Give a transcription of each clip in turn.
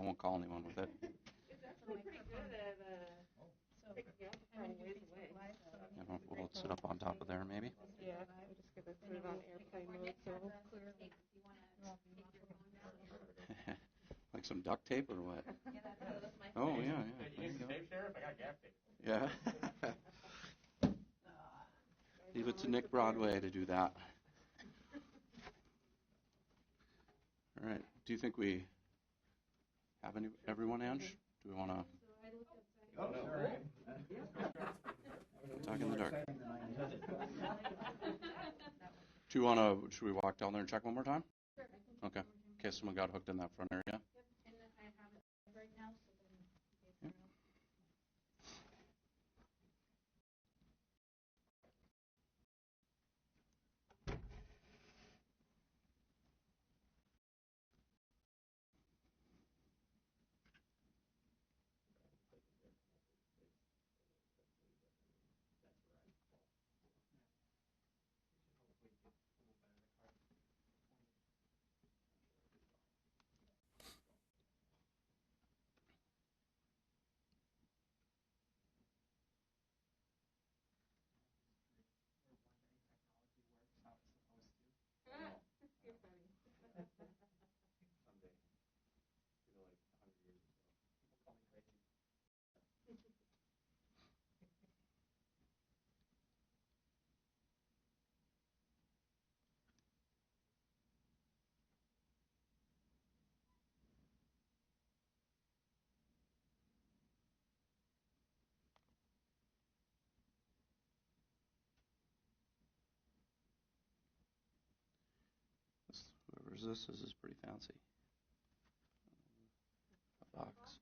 won't call anyone with it. You know, we'll sit up on top of there maybe. Yeah, I'm just gonna put it on airplane mode, so. Like some duct tape or what? Oh, yeah. You need some tape, Sheriff? I got gaff tape. Yeah. Leave it to Nick Broadway to do that. All right. Do you think we have everyone, Ange? Do we want to talk in the dark? Do you want to? Should we walk down there and check one more time? Okay. In case someone got hooked in that front area. Whoever's this is pretty fancy. A box.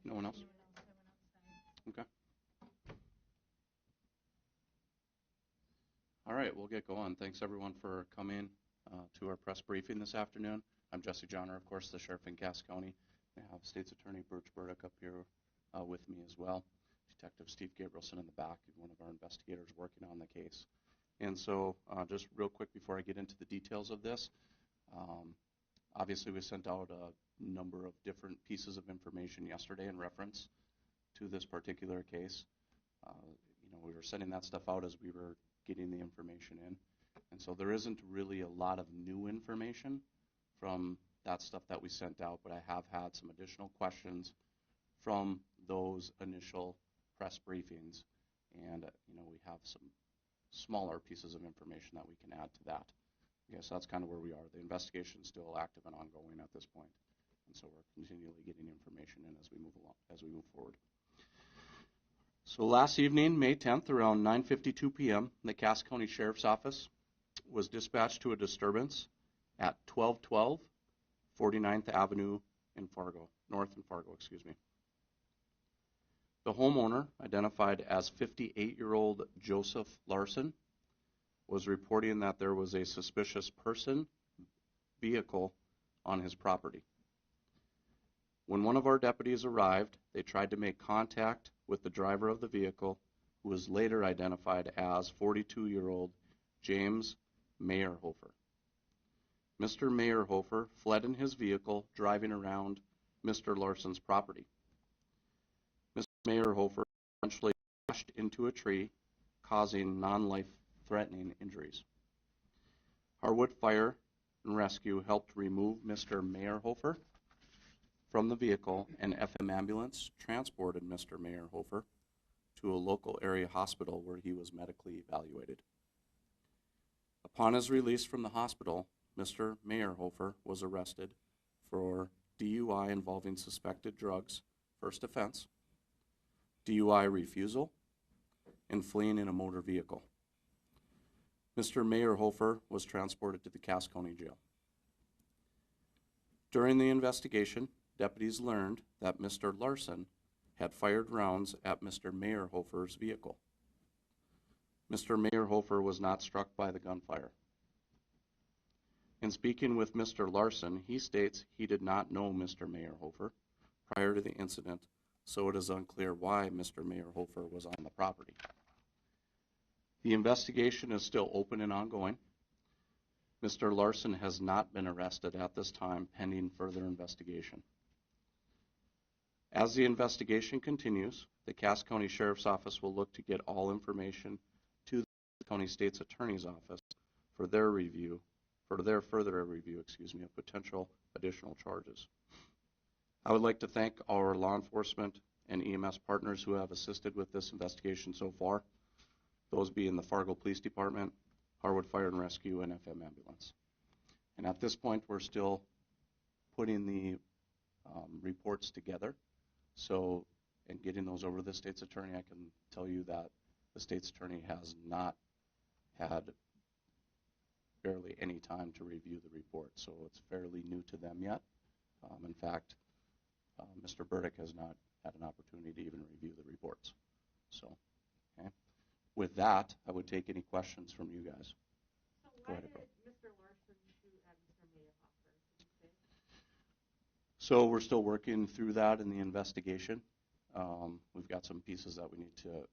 No one else? Okay. All right, we'll get going. Thanks everyone for coming to our press briefing this afternoon. I'm Jesse Johnner, of course, the sheriff in Cass County. I have State's Attorney Birch Burdick up here with me as well. Detective Steve Gabrielson in the back, one of our investigators working on the case. And so just real quick before I get into the details of this, obviously we sent out a number of different pieces of information yesterday in reference to this particular case. We were sending that stuff out as we were getting the information in. And so there isn't really a lot of new information from that stuff that we sent out, but I have had some additional questions from those initial press briefings. And, we have some smaller pieces of information that we can add to that. Okay, so that's kind of where we are. The investigation is still active and ongoing at this point. And so we're continually getting information in as we move forward. So last evening, May 10th, around 9:52 p.m., the Cass County Sheriff's Office was dispatched to a disturbance at 1212 49th Avenue in Fargo, North in Fargo, excuse me. The homeowner, identified as 58-year-old Joseph Larson, was reporting that there was a suspicious person, vehicle, on his property. When one of our deputies arrived, they tried to make contact with the driver of the vehicle, who was later identified as 42-year-old James Meyerhofer. Mr. Meyerhofer fled in his vehicle, driving around Mr. Larson's property. Mr. Meyerhofer eventually crashed into a tree, causing non-life-threatening injuries. Harwood Fire and Rescue helped remove Mr. Meyerhofer from the vehicle, and FM ambulance transported Mr. Meyerhofer to a local area hospital where he was medically evaluated. Upon his release from the hospital, Mr. Meyerhofer was arrested for DUI involving suspected drugs, first offense, DUI refusal, and fleeing in a motor vehicle. Mr. Meyerhofer was transported to the Cass County Jail. During the investigation, deputies learned that Mr. Larson had fired rounds at Mr. Meyerhofer's vehicle. Mr. Meyerhofer was not struck by the gunfire. In speaking with Mr. Larson, he states he did not know Mr. Meyerhofer prior to the incident, so it is unclear why Mr. Meyerhofer was on the property. The investigation is still open and ongoing. Mr. Larson has not been arrested at this time, pending further investigation. As the investigation continues, the Cass County Sheriff's Office will look to get all information to the County State's Attorney's Office for their further review of potential additional charges. I would like to thank our law enforcement and EMS partners who have assisted with this investigation so far, those being the Fargo Police Department, Harwood Fire and Rescue, and FM Ambulance. And at this point, we're still putting the reports together. So, in getting those over to the state's attorney, I can tell you that the state's attorney has not had barely any time to review the report. So it's fairly new to them yet. In fact, Mr. Burdick has not had an opportunity to even review the reports. So, okay. With that, I would take any questions from you guys. So why did Mr. Larson shoot at Mr. Meyerhofer, did you say? So we're still working through that in the investigation. We've got some pieces that we need to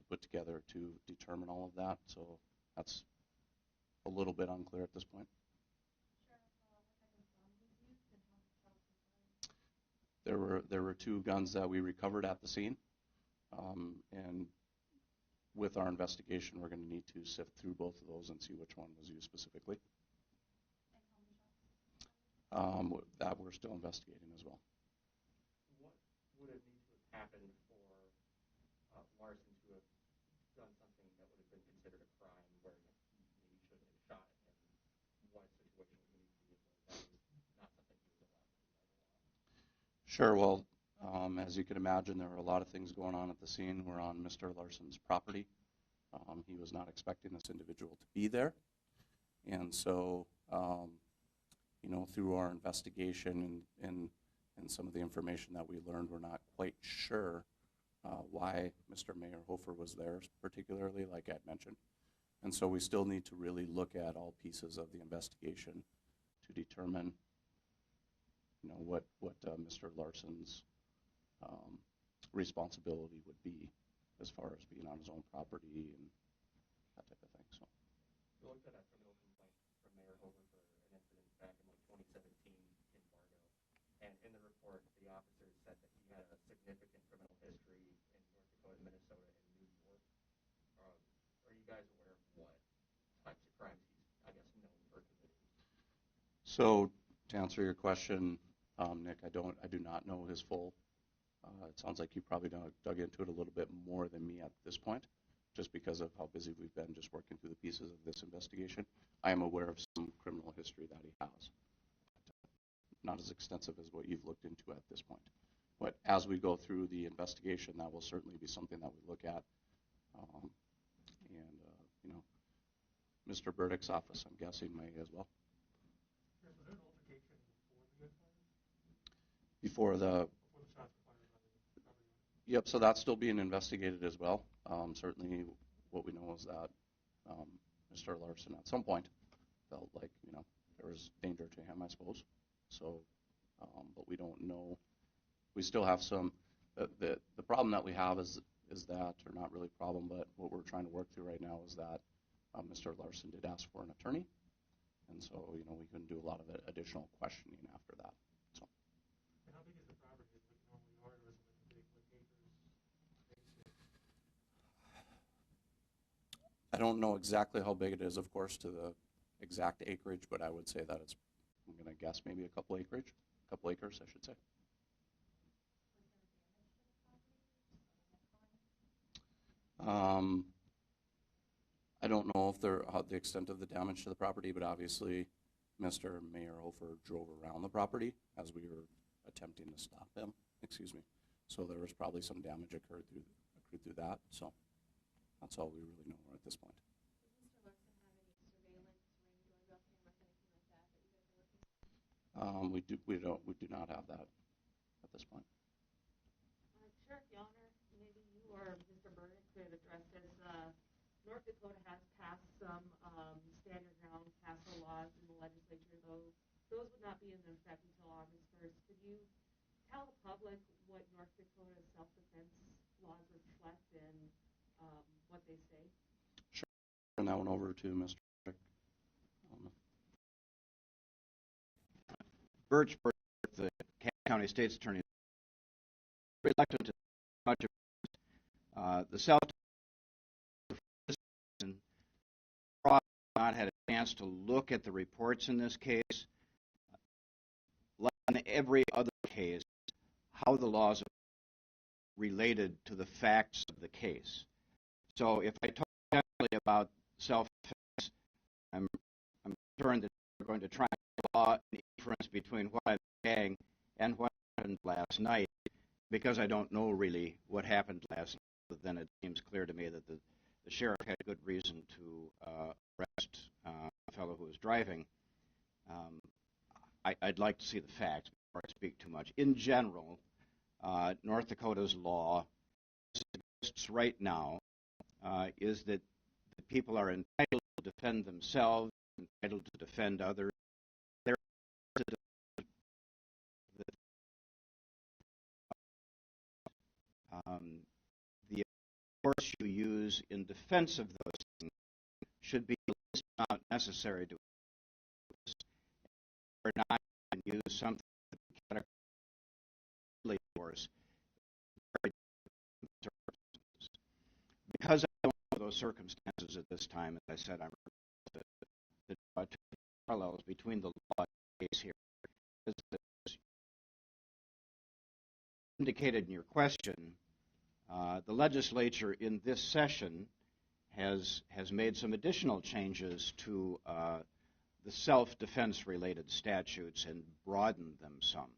put together to determine all of that. So that's a little bit unclear at this point. There were two guns that we recovered at the scene, and with our investigation, we're going to need to sift through both of those and see which one was used specifically. That we're still investigating as well. What would it need to have happened for Larson to have done something that would have been considered a crime where he shouldn't have shot at him? What situation would he need to be in where that was not something he was allowed to do by law? Sure. Well, as you can imagine, there were a lot of things going on at the scene. We're on Mr. Larson's property. He was not expecting this individual to be there. And so, through our investigation and some of the information that we learned, we're not quite sure why Mr. Meyerhofer was there, particularly, like I mentioned. And so we still need to really look at all pieces of the investigation to determine, what Mr. Larson's responsibility would be as far as being on his own property and that type of thing. So. You looked at a criminal complaint from Meyerhofer for an incident back in 2017 in Fargo, and in the report, the officer said that he had a significant criminal history in North Dakota, Minnesota, and New York. Are you guys aware of what types of crimes he's, known for committing? So, to answer your question, Nick, I do not know his full. It sounds like you probably dug into it a little bit more than me at this point, just because of how busy we've been just working through the pieces of this investigation. I am aware of some criminal history that he has. Not as extensive as what you've looked into at this point. But as we go through the investigation, that will certainly be something that we look at. Mr. Burdick's office, I'm guessing, may as well. Was there an altercation Before the shots were fired by the property owner? Yep, so that's still being investigated as well. Certainly what we know is that Mr. Larson at some point felt like, there was danger to him, I suppose. So, but we don't know. We still have some, the problem that we have is that, or not really a problem, but what we're trying to work through right now is that Mr. Larson did ask for an attorney. And so, we can do a lot of additional questioning after that. So. And how big is the property? Is it like a normal yard, or is it like a big, acres? I don't know exactly how big it is, of course, to the exact acreage, but I would say that it's, I'm going to guess, maybe a couple acres, I should say. I don't know if the extent of the damage to the property, but obviously Mr. Meyerhofer drove around the property as we were attempting to stop him. So there was probably some damage accrued through that. So. That's all we really know at this point. Does Mr. Larson have any surveillance ring doorbell cameras, anything like that that you guys are looking at? We do not have that at this point. Sheriff Yellner, maybe you or Mr. Burdick could address this. North Dakota has passed some stand your ground CASA laws in the legislature, though those would not be in effect until August 1st. Could you tell the public what North Dakota's self-defense laws reflect and what they say? Sure. Turn that one over to Mr. Burdick. Birch Burdick, the County State's Attorney, reluctant to much of the self not had a chance to look at the reports in this case. Like in every other case, how the laws are related to the facts of the case. So if I talk generally about self-defense, I'm concerned that we're going to try to draw an inference between what I'm saying and what happened last night, because I don't know really what happened last night. But then it seems clear to me that the sheriff had good reason to arrest a fellow who was driving. I'd like to see the facts before I speak too much. In general, North Dakota's law, as it exists right now, is that the people are entitled to defend themselves, entitled to defend others. They're the force you use in defense of those things should be the least amount necessary to or not use something categorically force. Because I don't know those circumstances at this time, as I said, I'm to draw two parallels between the law and the case here. As indicated in your question, the legislature in this session has made some additional changes to the self-defense related statutes and broadened them some.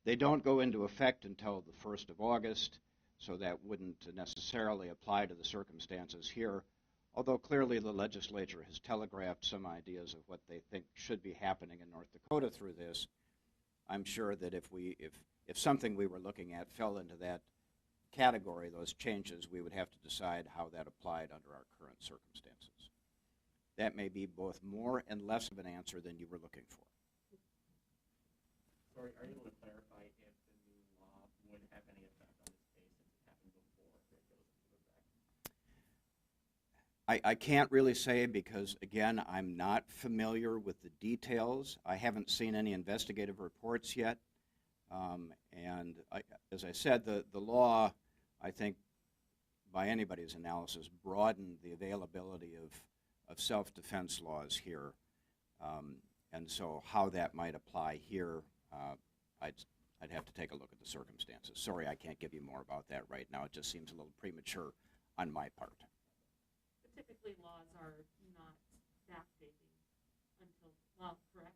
They don't go into effect until the 1st of August, so that wouldn't necessarily apply to the circumstances here, although clearly the legislature has telegraphed some ideas of what they think should be happening in North Dakota through this. I'm sure that if something we were looking at fell into that category, those changes, we would have to decide how that applied under our current circumstances. That may be both more and less of an answer than you were looking for. Sorry, are you able to clarify if the new law would have any effect on this case since it happened before it goes into effect? I can't really say because, again, I'm not familiar with the details. I haven't seen any investigative reports yet. As I said, the law, I think, by anybody's analysis, broadened the availability of self-defense laws here. And so how that might apply here, I'd have to take a look at the circumstances. Sorry, I can't give you more about that right now. It just seems a little premature on my part. But typically laws are not backdating until, well, correct?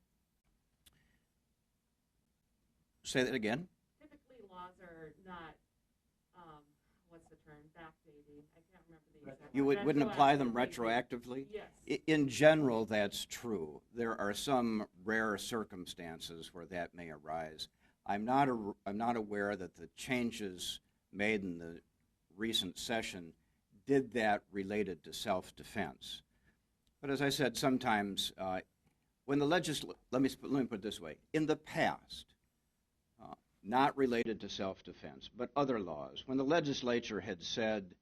Say that again? Typically laws are not, what's the term, backdating. I can't remember the exact. You wouldn't apply them retroactively? Yes. In general, that's true. There are some rare circumstances where that may arise. I'm not aware that the changes made in the recent session did that related to self-defense. But as I said, sometimes when the let me put it this way. In the past, not related to self-defense, but other laws, when the legislature had said,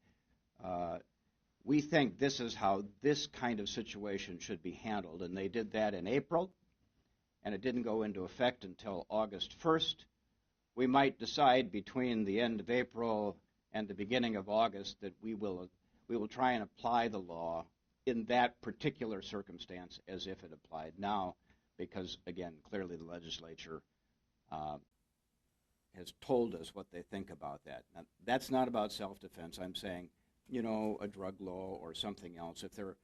we think this is how this kind of situation should be handled, and they did that in April, and it didn't go into effect until August 1st, we might decide between the end of April and the beginning of August that we will try and apply the law in that particular circumstance as if it applied now, because, again, clearly the legislature has told us what they think about that. Now, that's not about self-defense. I'm saying, a drug law or something else. If they're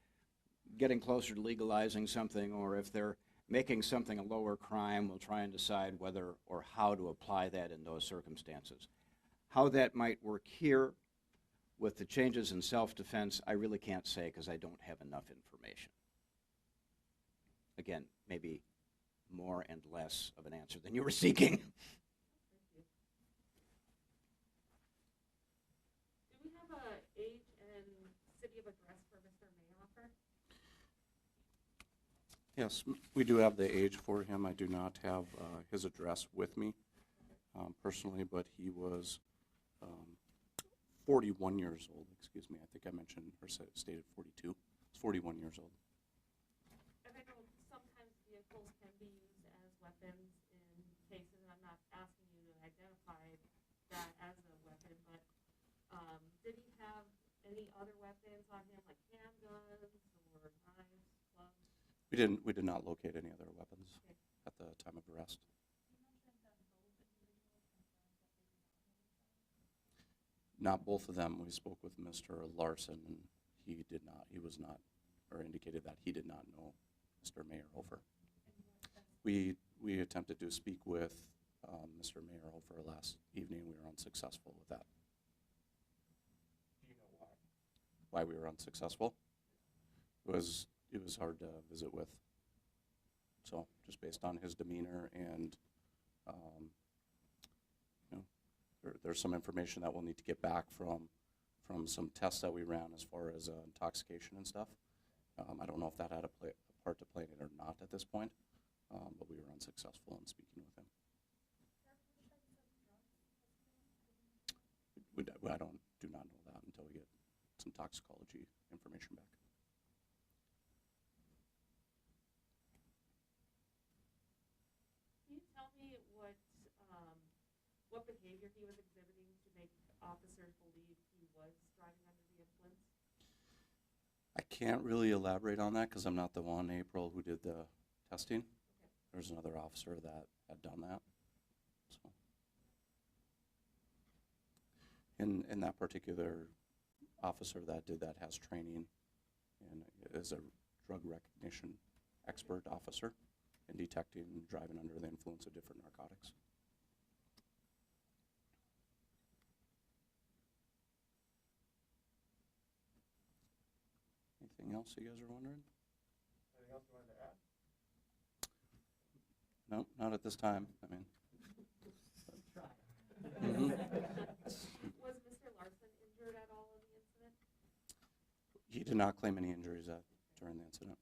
getting closer to legalizing something, or if they're making something a lower crime, we'll try and decide whether or how to apply that in those circumstances. How that might work here, With the changes in self-defense, I really can't say because I don't have enough information. Again, maybe more and less of an answer than you were seeking. Do we have a age and city of address for Mr. Mayhofer? Yes, we do have the age for him. I do not have his address with me personally, but he was 41 years old. Excuse me. I think I mentioned or stated 42. He's 41 years old. And I know sometimes vehicles can be used as weapons in cases, and I'm not asking you to identify that as a weapon, but did he have any other weapons on him, like handguns or knives, clubs? We did not locate any other weapons at the time of arrest. Not both of them. We spoke with Mr. Larson, and he was not, or indicated that he did not know Mr. Mayerhofer. We attempted to speak with Mr. Mayerhofer last evening. We were unsuccessful with that. Do you know why? Why we were unsuccessful? It was hard to visit with. So just based on his demeanor and there's some information that we'll need to get back from some tests that we ran as far as intoxication and stuff. I don't know if that had a part to play in it or not at this point, but we were unsuccessful in speaking with him. I do not know that until we get some toxicology information back. Can you tell me what behavior he was exhibiting to make officers believe he was driving under the influence? I can't really elaborate on that because I'm not the one, April, who did the testing. Okay. There's another officer that had done that. So, and that particular officer that did that has training and is a drug recognition expert officer in detecting driving under the influence of different narcotics. Anything else you guys are wondering? Anything else you wanted to add? No, not at this time. I mean, Was Mr. Larson injured at all in the incident? he did not claim any injuries during the incident.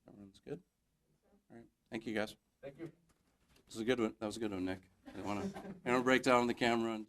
Everyone's good? All right. Thank you, guys. Thank you. This is a good one. That was a good one, Nick. I don't want to break down the camera and